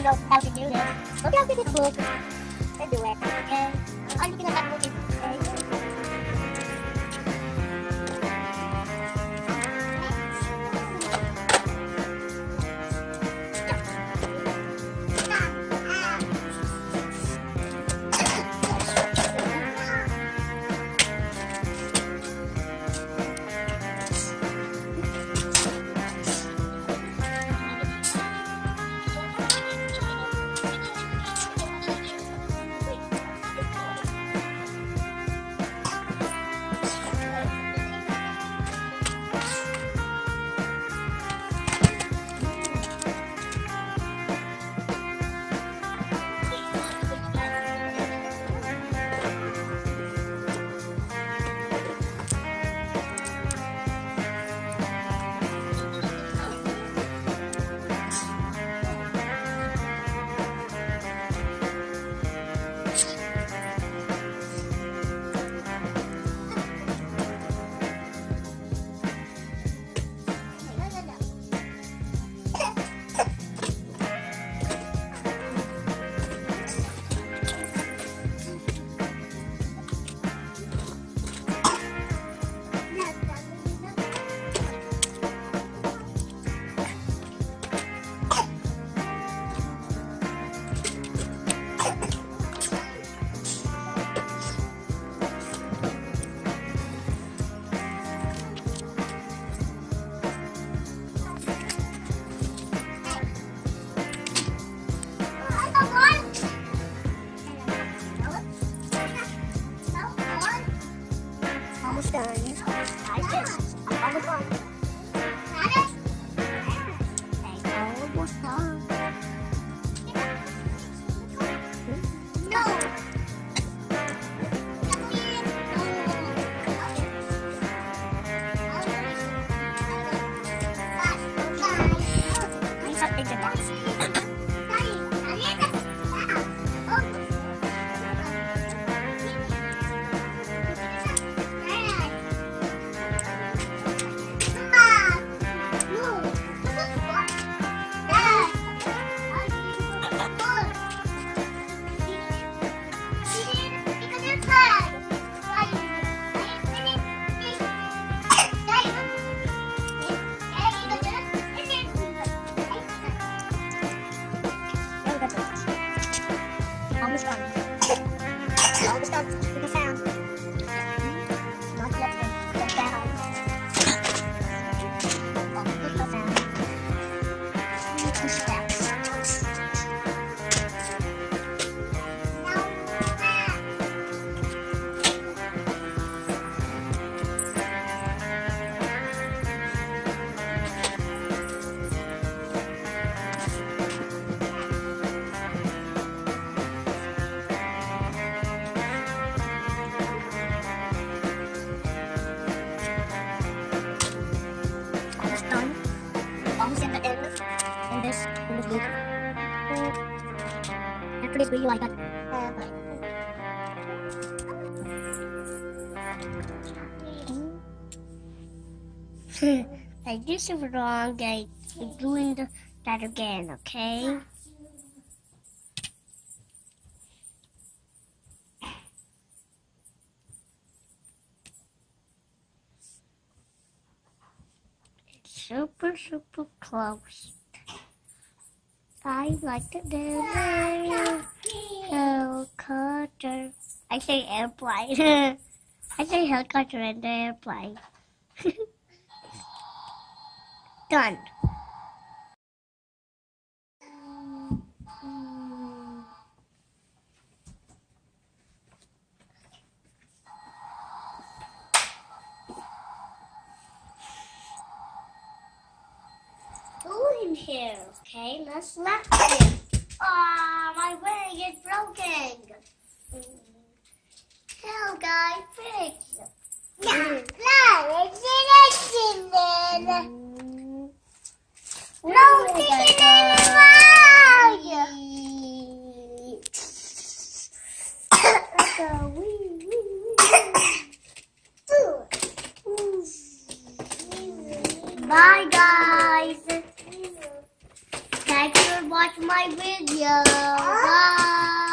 don't know how to do this, look out for this book and do it. Okay? I'm looking at that book. Almost done. I'm almost done. Almost done. No. These are bigger dogs. Almost done. Almost done with the sound. Not yet. The sound. Almost with the sound. Push that. Almost at the end in this video. After this video, I got I did something wrong. I'm doing that again, okay? Super, super close. I like to do helicopter. I say airplane. I say helicopter and airplane. Done. In here, okay? Let's let it. Ah, my wing is broken. Hello, guys, fix. No, it's in there. No, it's in Bye, guys. Thanks for watch my video. Bye.